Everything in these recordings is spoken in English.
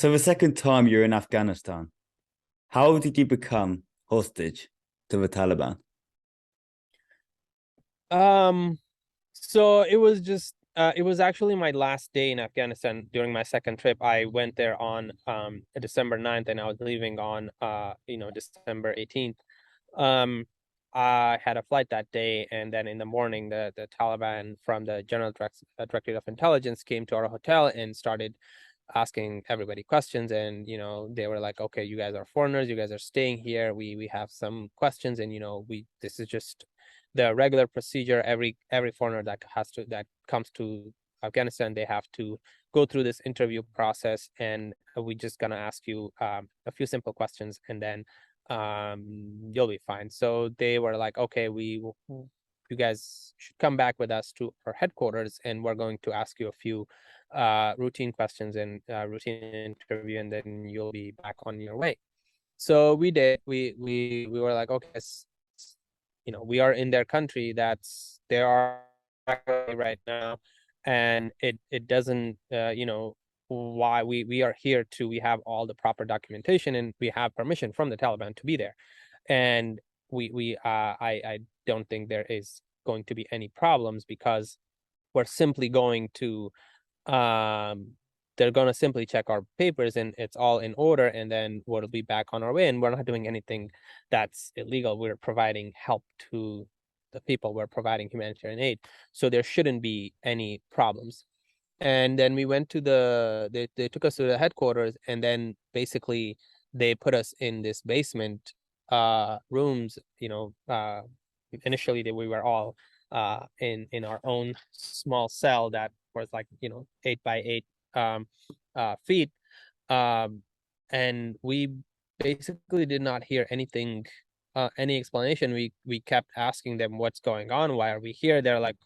So the second time you're in Afghanistan, how did you become hostage to the Taliban? Um, so it was actually my last day in Afghanistan during my second trip. I went there on December 9th and I was leaving on December 18th. Um, I had a flight that day, and then in the morning the Taliban from the Directorate of Intelligence came to our hotel and started asking everybody questions. And they were like, okay, you guys are foreigners, you guys are staying here, we have some questions, and we this is just the regular procedure. Every foreigner that comes to Afghanistan, they have to go through this interview process, and we just gonna ask you a few simple questions, and then you'll be fine. So they were like, okay, you guys should come back with us to our headquarters, and we're going to ask you a few routine questions and routine interview, and then you'll be back on your way. So we did. We were like, okay, we are in their country. There are right now, and it doesn't why we are here to we have all the proper documentation and we have permission from the Taliban to be there, and we I don't think there is going to be any problems because we're simply going to um they're going to simply check our papers and it's all in order, and then we'll be back on our way, and we're not doing anything that's illegal. We're providing help to the people, we're providing humanitarian aid, so there shouldn't be any problems. And then we went to they took us to the headquarters, and then basically they put us in this basement rooms. Initially we were all in our own small cell that was like 8 by 8 um feet. um and we basically did not hear anything, any explanation. We kept asking them what's going on, why are we here. They're like,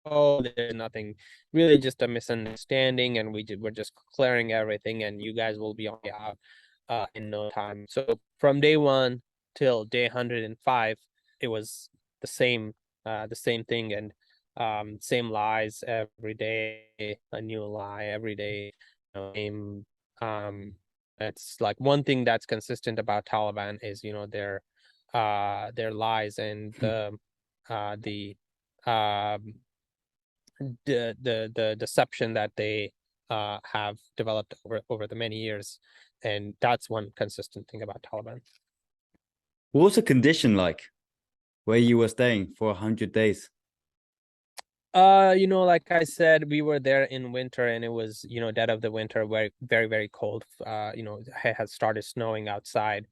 oh, there's nothing, really just a misunderstanding, and we're just clearing everything, and you guys will be on out in no time. So from day one till day 105, it was the same thing, and same lies every day, a new lie every day. Same, um, it's like one thing that's consistent about Taliban is their lies and the um the deception that they have developed over the many years, and that's one consistent thing about Taliban. What was the condition like where you were staying for 100 days? Like I said, we were there in winter, and it was, dead of the winter, very, very, very cold. It had started snowing outside.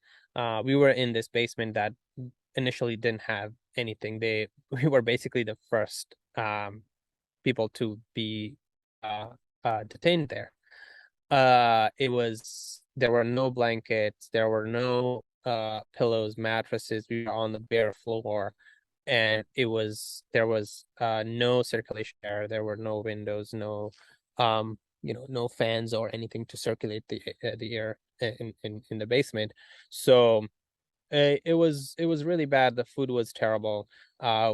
We were in this basement that initially didn't have anything. We were basically the first people to be detained there. There were no blankets, there were no pillows, mattresses. We were on the bare floor, and there was no circulation air. There were no windows, no fans or anything to circulate the air in the basement. So it was really bad. The food was terrible.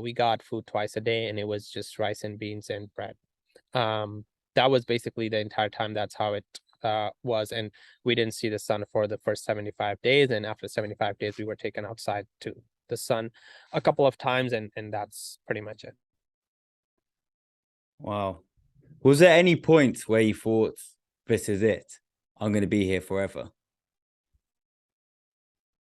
We got food twice a day, and it was just rice and beans and bread. um that was basically the entire time. That's how it was. And we didn't see the sun for the first 75 days, and after 75 days we were taken outside to the sun a couple of times, and that's pretty much it. Wow. Was there any point where you thought, this is it? I'm going to be here forever?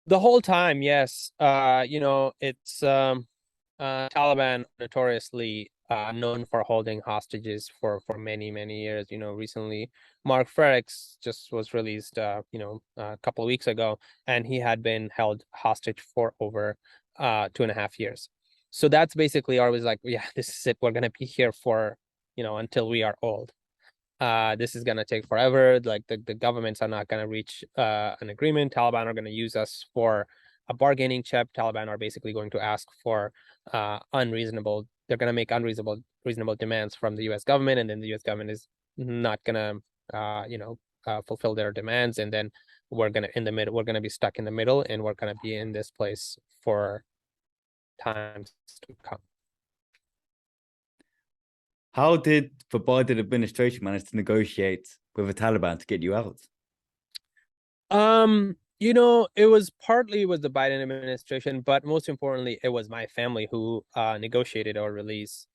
The whole time, yes. It's Taliban notoriously known for holding hostages for many, many years. Recently, Mark Frericks just was released, a couple of weeks ago, and he had been held hostage for over 2.5 years. So that's basically always like, yeah, this is it. We're gonna be here for, until we are old. This is gonna take forever. Like the governments are not gonna reach an agreement. Taliban are gonna use us for a bargaining chip. Taliban are basically going to ask for unreasonable. They're gonna make reasonable demands from the U.S. government, and then the U.S. government is not gonna, fulfill their demands, and then we're gonna in the middle. We're gonna be stuck in the middle, and we're gonna be in this place for times to come. How did the Biden administration manage to negotiate with the Taliban to get you out? It was partly with the Biden administration, but most importantly, it was my family who negotiated our release.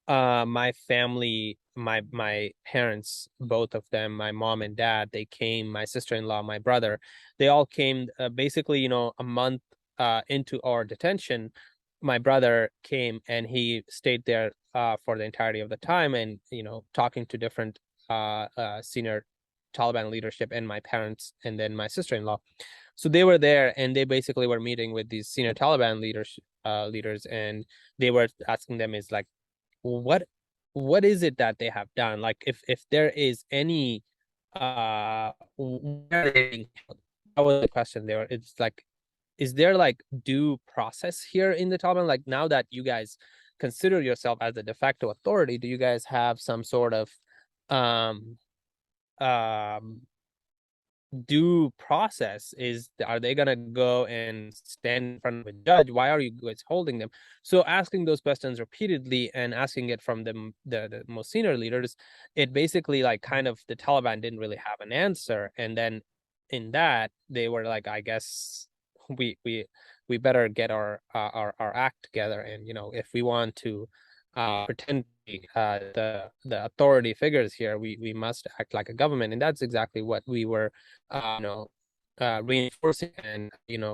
My family, my parents, both of them, my mom and dad, they came, my sister-in-law, my brother, they all came basically, a month into our detention. My brother came and he stayed there for the entirety of the time and, talking to different senior Taliban leadership and my parents and then my sister-in-law. So they were there and they basically were meeting with these senior Taliban leaders, and they were asking them is like, what what is it that they have done? Like if there is any where are they being held? That was the question there. It's like, is there like due process here in the Taliban? Like now that you guys consider yourself as a de facto authority, do you guys have some sort of um um due process? Are they gonna go and stand in front of a judge? Why are you guys holding them? So asking those questions repeatedly and asking it from the most senior leaders, it basically like kind of the Taliban didn't really have an answer. And then in that they were like, I guess we better get our act together. And if we want to pretend the authority figures here, we must act like a government. And that's exactly what we were reinforcing and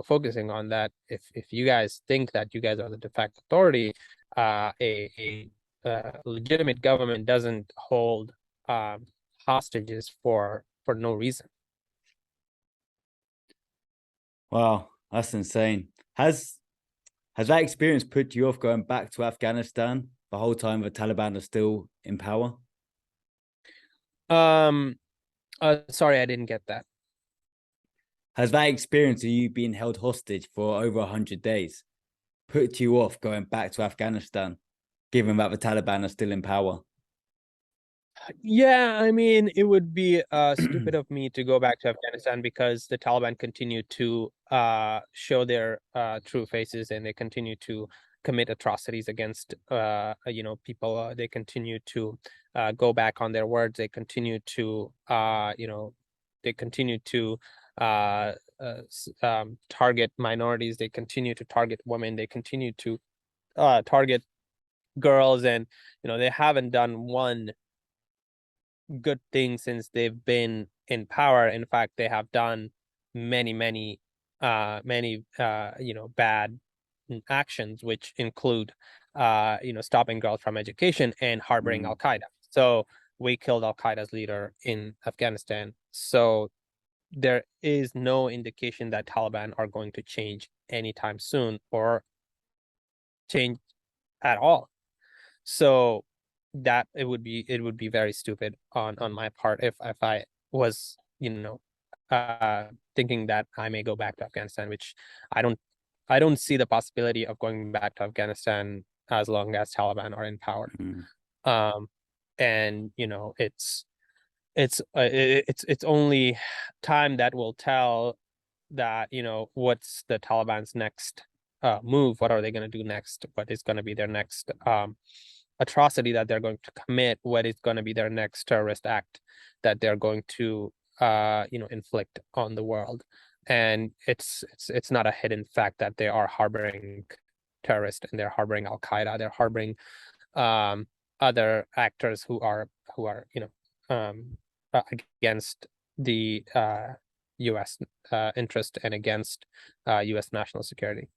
focusing on. That if you guys think that you guys are the de facto authority, a legitimate government doesn't hold hostages for no reason. Wow, that's insane. Has that experience put you off going back to Afghanistan the whole time the Taliban are still in power? Sorry, I didn't get that. Has that experience of you being held hostage for over 100 days put you off going back to Afghanistan, given that the Taliban are still in power? Yeah, I mean, it would be stupid of me to go back to Afghanistan because the Taliban continue to show their true faces, and they continue to commit atrocities against people. They continue to go back on their words. They continue to uh, target minorities. They continue to target women. They continue to target girls, and they haven't done one good thing since they've been in power. In fact, they have done many bad actions, which include stopping girls from education and harboring Al Qaeda. So we killed Al Qaeda's leader in Afghanistan. So there is no indication that Taliban are going to change anytime soon or change at all. So that it would be very stupid on my part if I was thinking that I may go back to Afghanistan, which I don't I don't see the possibility of going back to Afghanistan as long as Taliban are in power. Um, and it's only time that will tell that what's the Taliban's next move. What are they going to do next? What is going to be their next atrocity that they're going to commit? What is going to be their next terrorist act that they're going to inflict on the world? And it's not a hidden fact that they are harboring terrorists and they're harboring Al Qaeda. They're harboring other actors who are against the U.S. interest and against U.S. national security.